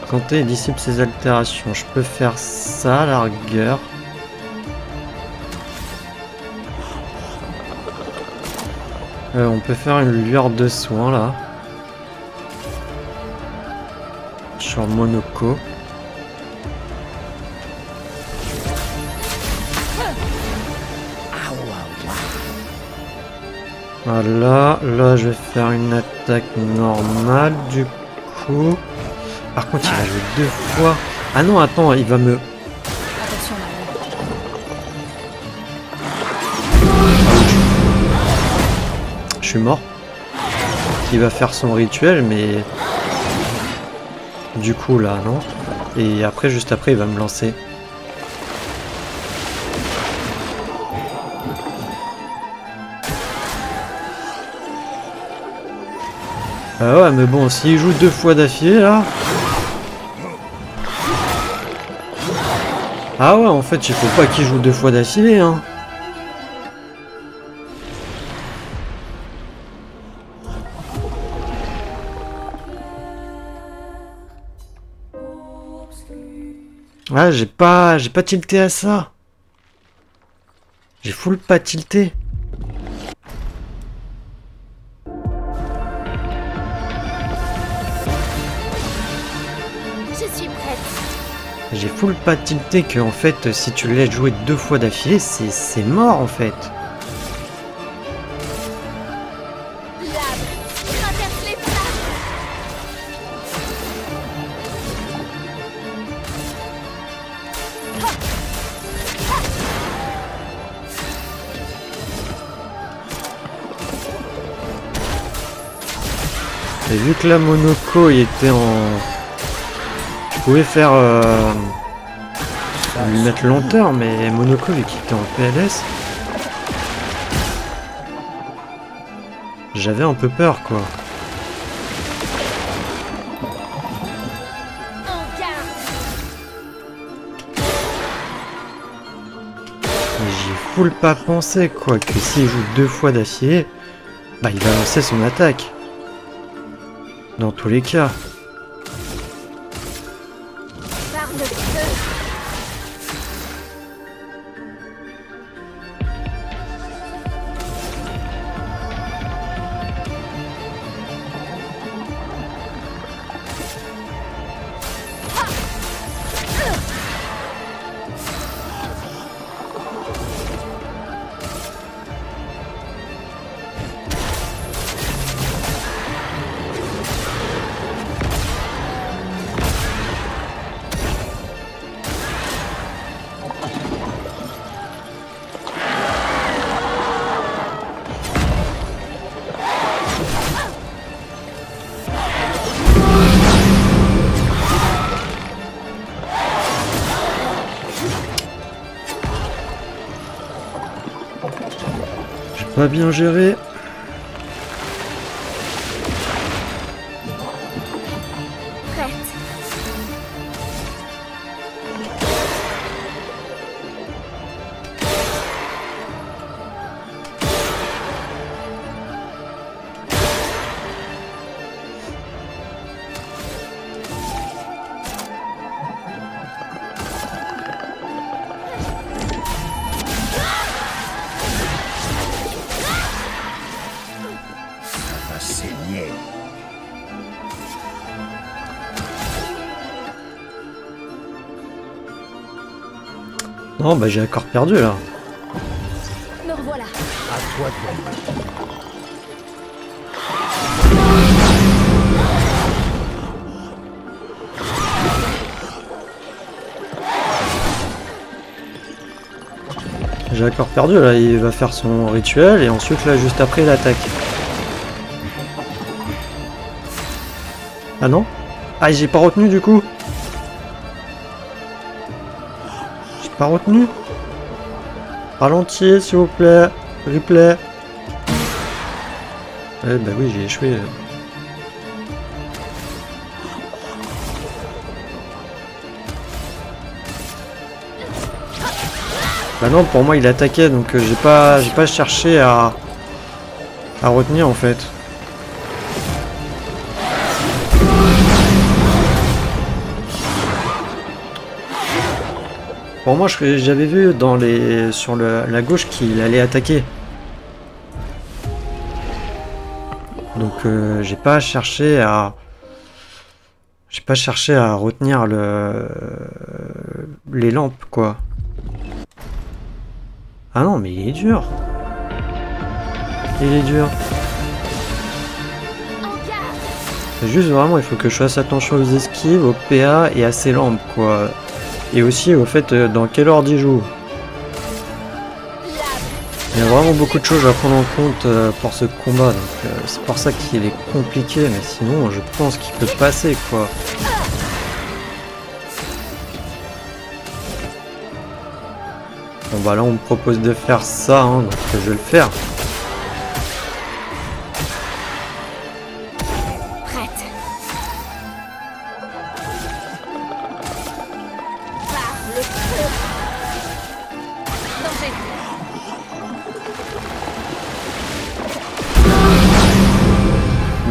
Compter et dissipe ses altérations. Je peux faire ça à la rigueur. On peut faire une lueur de soin là. Sur Monoko. Voilà, là je vais faire une attaque normale du coup. Par contre il va jouer 2 fois. Ah non attends, il va me... Attention, Mario. Je suis mort. Il va faire son rituel mais... Du coup là non. Et après juste après il va me lancer. Ah ouais mais bon s'il joue 2 fois d'affilée là. Ah ouais en fait il faut pas qu'il joue 2 fois d'affilée hein. Ah j'ai pas tilté à ça. J'ai full pas tilté. Je suis prête. J'ai full pas tilté que en fait si tu le laisses jouer 2 fois d'affilée c'est mort en fait. L'arbre traverse les flammes. Et vu que la Monoko il était en... Je pouvais faire... lui mettre lenteur mais Monoko vu qu'il était en PLS... J'avais un peu peur quoi. En garde. Mais j'y full pas pensé quoi que s'il joue 2 fois d'affilée, bah il va lancer son attaque. Dans tous les cas. Par le feu. Pas bien géré. Prête. Va saigner. Non bah j'ai encore perdu là. Me revoilà. À toi de gagner. J'ai encore perdu là, il va faire son rituel et ensuite là juste après il attaque. Ah non? Ah, j'ai pas retenu du coup. J'ai pas retenu. Ralenti, s'il vous plaît. Replay. Bah oui, j'ai échoué. Bah non, pour moi il attaquait, donc j'ai pas cherché à retenir en fait. Pour moi, j'avais vu sur la gauche qu'il allait attaquer. Donc j'ai pas cherché à retenir les lampes quoi. Ah non, mais il est dur. Il est dur. C'est juste vraiment, il faut que je fasse attention aux esquives, au PA et à ces lampes quoi. Et aussi au fait dans quel ordre il joue. Il y a vraiment beaucoup de choses à prendre en compte pour ce combat, donc c'est pour ça qu'il est compliqué, mais sinon je pense qu'il peut passer quoi. Bon bah là on me propose de faire ça, hein, donc je vais le faire.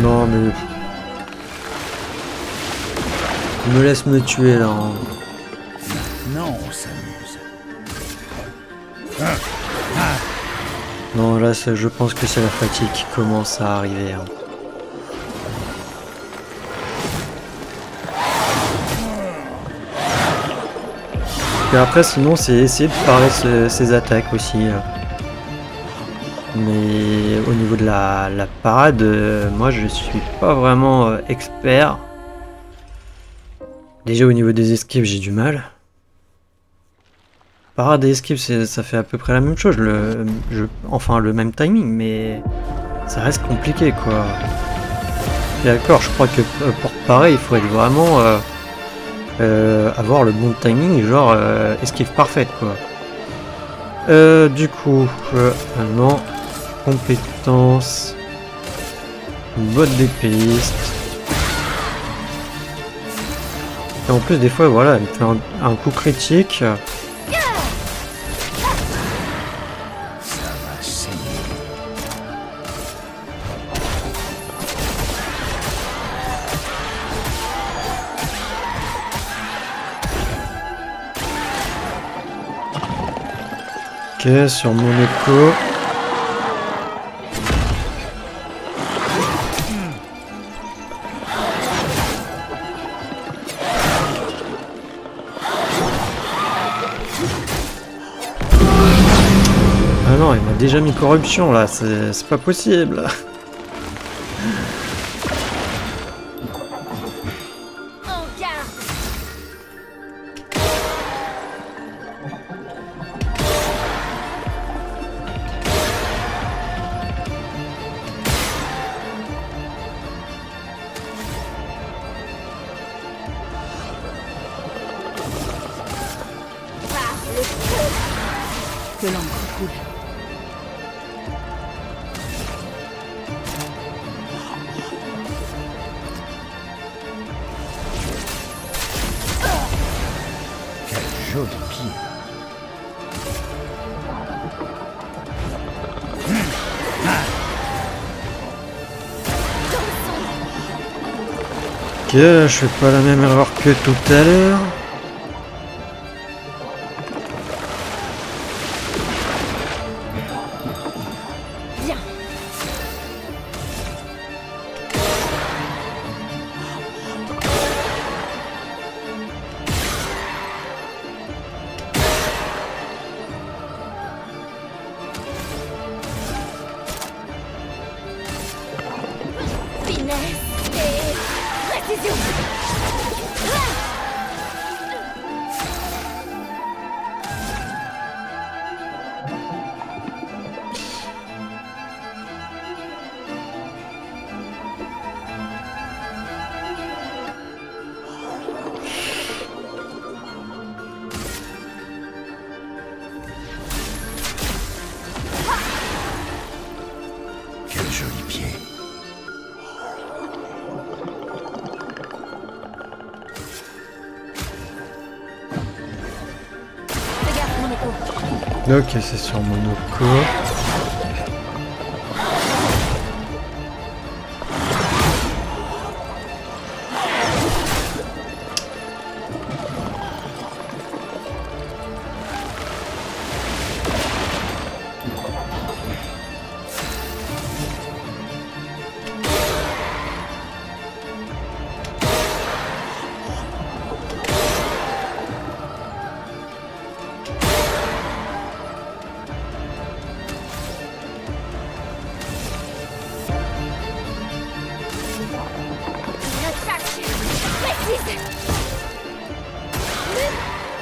Non mais... Il me laisse me tuer là. Hein. Non, on s'amuse. Non là je pense que c'est la fatigue qui commence à arriver. Hein. Et après sinon c'est essayer de parer ses attaques aussi. Mais au niveau de la parade, moi je suis pas vraiment expert. Déjà au niveau des esquives j'ai du mal. Parade et esquive ça fait à peu près la même chose, enfin le même timing, mais ça reste compliqué quoi. Et d'accord, je crois que pour parer il faut être vraiment avoir le bon timing, genre esquive parfaite quoi. Du coup, maintenant, compétence, botte d'épéiste. Et en plus des fois voilà, elle me fait un coup critique. Ok, sur mon écho. Ah non, il m'a déjà mis corruption là, c'est pas possible. Que l'encre coule. Quel joli pied. Ok, je fais pas la même erreur que tout à l'heure. Monoko. Ok, c'est sur Monoko.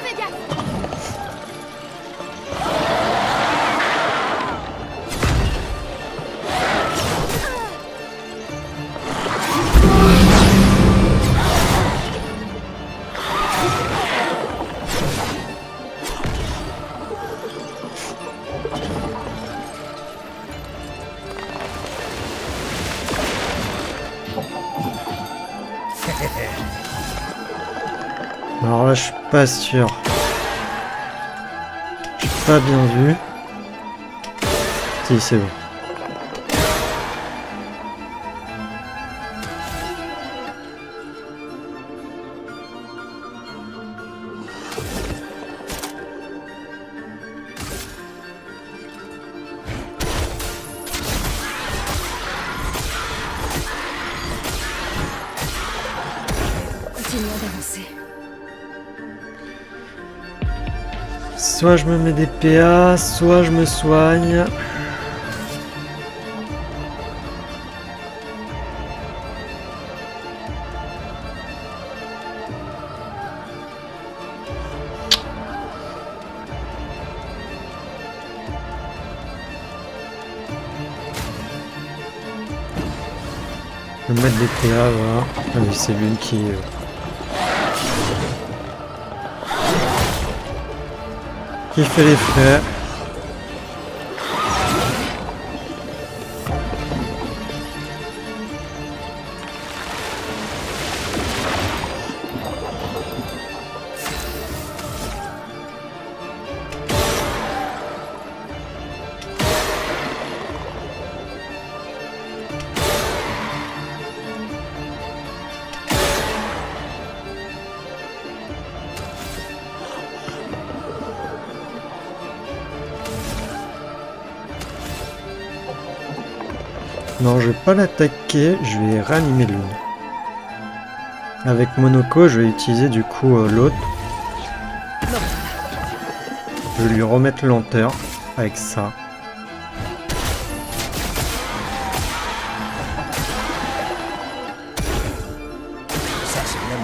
Fais gaffe. Alors là, je suis pas sûr. J'ai pas bien vu. Si, c'est bon. Continuons d'avancer. Soit je me mets des PA, soit je me soigne. Je vais mettre des PA, voilà. Ah oui, c'est l'une qui fait les frais. Non, je vais pas l'attaquer, je vais réanimer l'une. Avec Monoko, je vais utiliser du coup l'autre. Je vais lui remettre lenteur avec ça. Ça, c'est bien.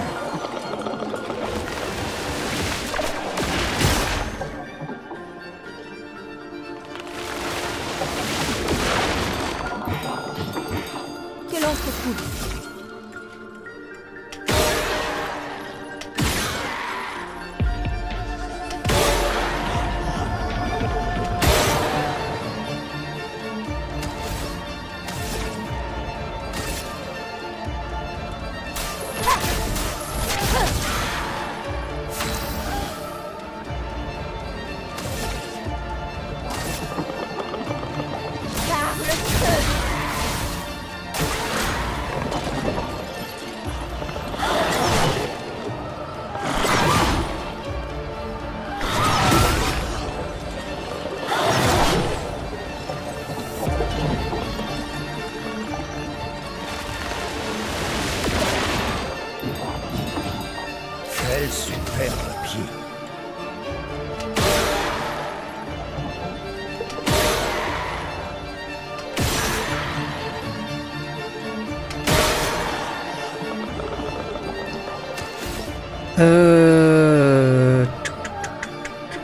Que l'encre coule. Par le feu. Quel superbe pied.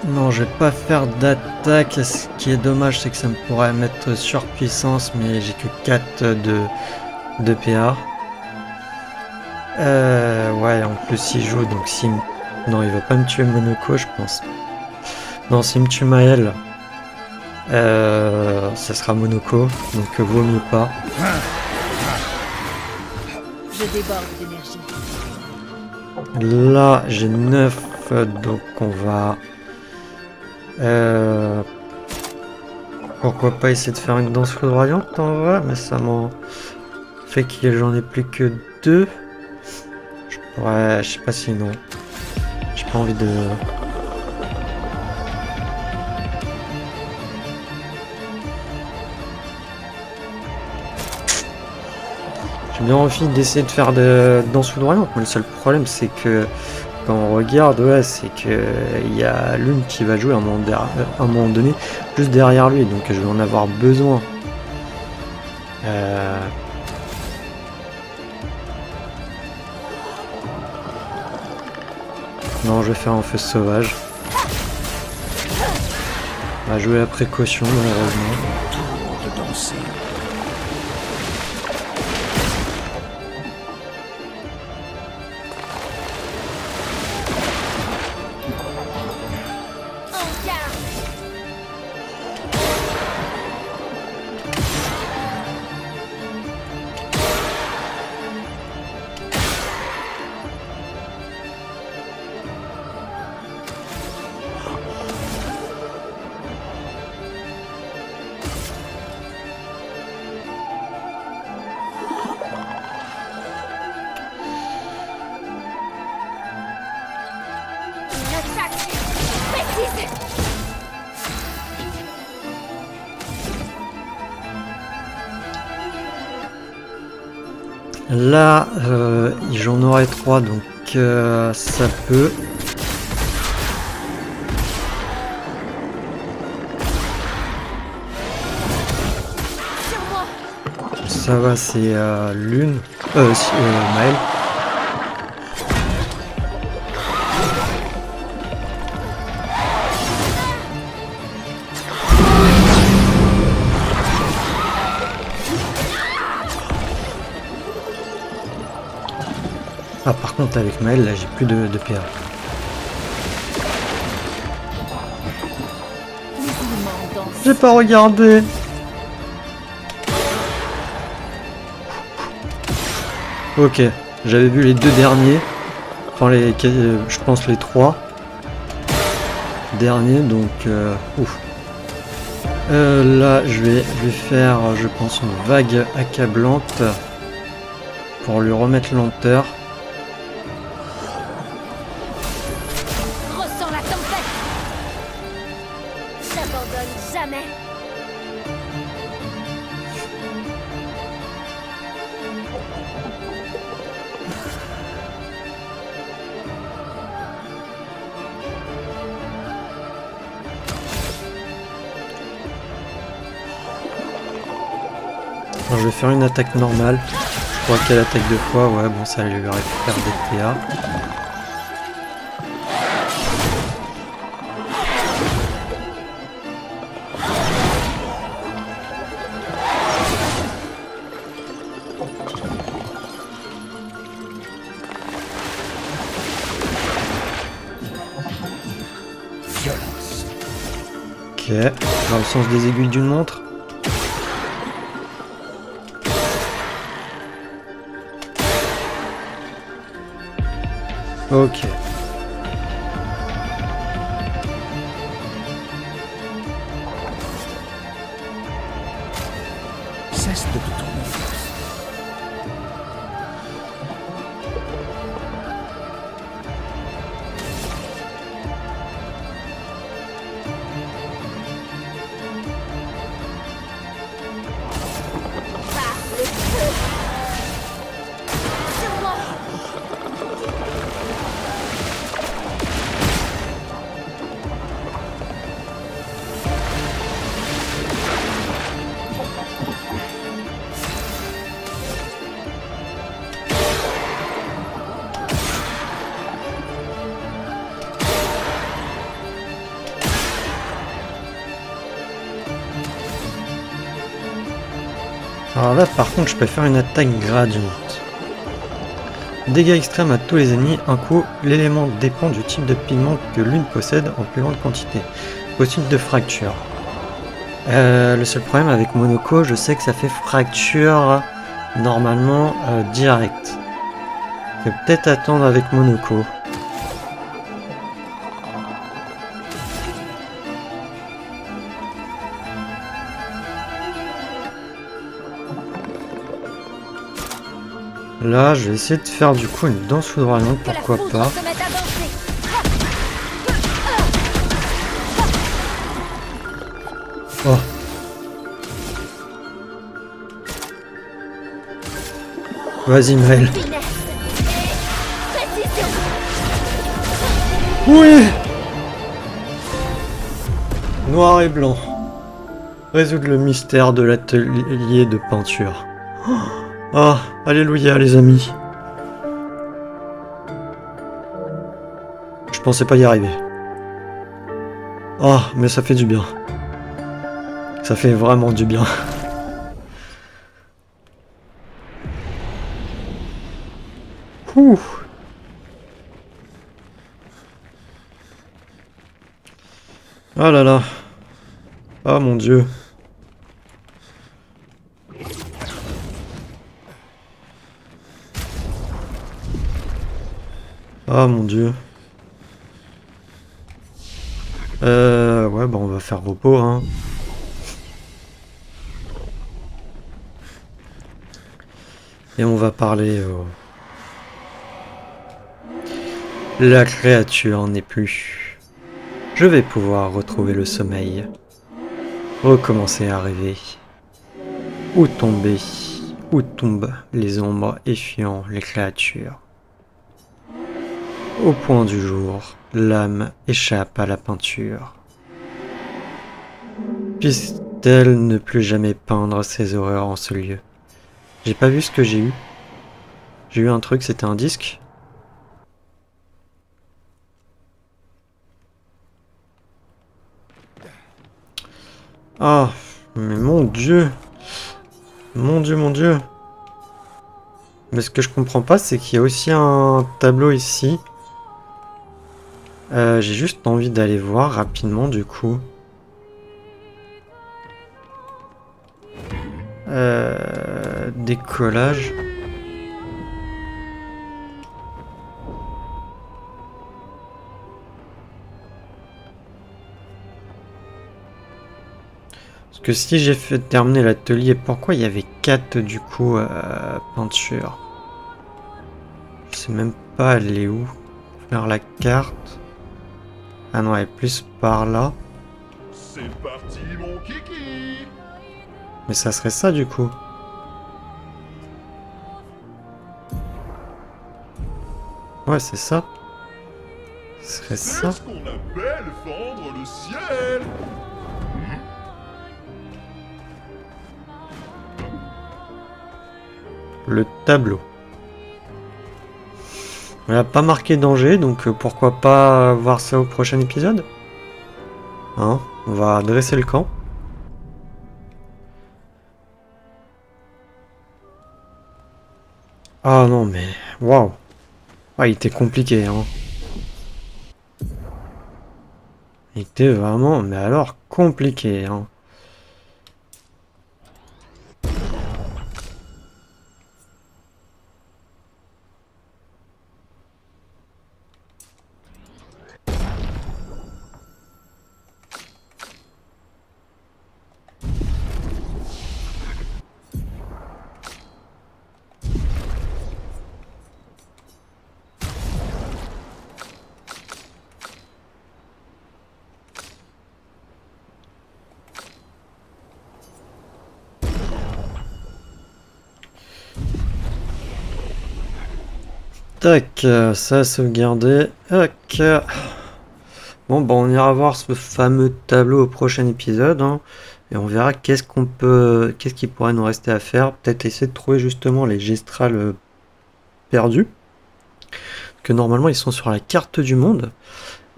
Non, je vais pas faire d'attaque. Ce qui est dommage, c'est que ça me pourrait mettre sur puissance, mais j'ai que 4 de PA. Ouais, en plus il joue, donc s'il me... Non, il va pas me tuer Monoko, je pense. Non, s'il me tue Maël, ça sera Monoko, donc vaut mieux pas. Je déborde d'énergie. Là, j'ai 9, donc on va Pourquoi pas essayer de faire une danse foudroyante en vrai, mais ça m'en fait que j'en ai plus que 2. Ouais, je sais pas si non. J'ai pas envie de... J'ai bien envie d'essayer de faire de danse foudroyante, mais le seul problème c'est que quand on regarde, ouais, c'est que il y a l'une qui va jouer à un moment donné juste derrière lui, donc je vais en avoir besoin. Non, je vais faire un feu sauvage. On va jouer à précaution, malheureusement. Tour de danser. En garde. Une attaque précise. Là, j'en aurai 3, donc ça peut. Sur moi. Ça va, c'est l'une. Maël. Ah, par contre, avec Maël, là, j'ai plus de PA. Laissez-moi en danse. J'ai pas regardé. Ok, j'avais vu les 2 derniers. Enfin, je pense les 3 derniers, donc ouf. Là, je vais lui faire, je pense, une vague accablante pour lui remettre lenteur. Ressens la tempête. J'abandonne jamais. Alors, je vais faire une attaque normale. Je crois qu'elle attaque 2 fois. Ouais, bon, ça lui récupère des PA. Violence. Ok, dans le sens des aiguilles d'une montre. Ok. Cesse de te tourner. Par le feu. Sur moi. Alors là, par contre, je peux faire une attaque gradiente. Dégâts extrêmes à tous les ennemis. Un coup, l'élément dépend du type de pigment que l'une possède en plus grande quantité. Possible de fracture. Le seul problème avec Monoko, je sais que ça fait fracture normalement direct. Je vais peut-être attendre avec Monoko. Là, je vais essayer de faire du coup une danse foudroyante, Que la pourquoi foudre pas. se mette à danser. Oh. Vas-y, Maël. Finesse. Précision. Oui. Noir et blanc. Résoudre le mystère de l'atelier de peinture. Ah, alléluia les amis. Je pensais pas y arriver. Ah, mais ça fait du bien. Ça fait vraiment du bien. Ouh. Ah là là. Ah mon Dieu. Ah mon Dieu. Ouais, bah on va faire repos, hein. Et on va parler... La créature n'est plus. Je vais pouvoir retrouver le sommeil. Recommencer à rêver. Où tomber? Où tombent les ombres effuyant les créatures? Au point du jour, l'âme échappe à la peinture. Puisse-t-elle ne plus jamais peindre ses horreurs en ce lieu? J'ai pas vu ce que j'ai eu. J'ai eu un truc, c'était un disque. Ah, mais mon Dieu! Mon Dieu, mon Dieu! Mais ce que je comprends pas, c'est qu'il y a aussi un tableau ici. J'ai juste envie d'aller voir rapidement du coup. Décollage. Parce que si j'ai fait terminer l'atelier, pourquoi il y avait 4 du coup peintures? Je sais même pas elle est où. Faire la carte. Ah non, elle est plus par là. C'est parti, mon kiki. Mais ça serait ça du coup. Ouais, c'est ça. Ce serait ça. C'est ce qu'on appelle fendre le ciel. Le tableau. On n'a pas marqué danger, donc pourquoi pas voir ça au prochain épisode? Hein? On va dresser le camp. Ah non mais... Waouh! Ah, il était compliqué, hein. Il était vraiment... Mais alors, compliqué, hein. Tac, ça a sauvegardé. Ok. Bon, bah on ira voir ce fameux tableau au prochain épisode, hein, et on verra qu'est-ce qui pourrait nous rester à faire. Peut-être essayer de trouver justement les gestrales perdus. Que normalement ils sont sur la carte du monde.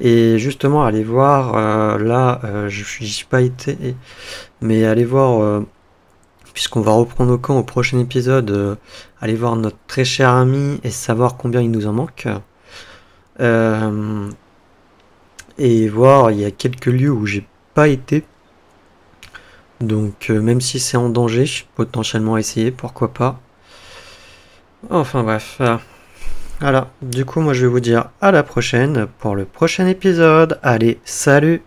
Et justement, aller voir, là, je suis pas été, mais aller voir, puisqu'on va reprendre au camp au prochain épisode, aller voir notre très cher ami et savoir combien il nous en manque. Et voir, il y a quelques lieux où j'ai pas été. Donc, même si c'est en danger, je peux potentiellement essayer, pourquoi pas. Enfin bref. Voilà, du coup moi je vais vous dire à la prochaine pour le prochain épisode. Allez, salut!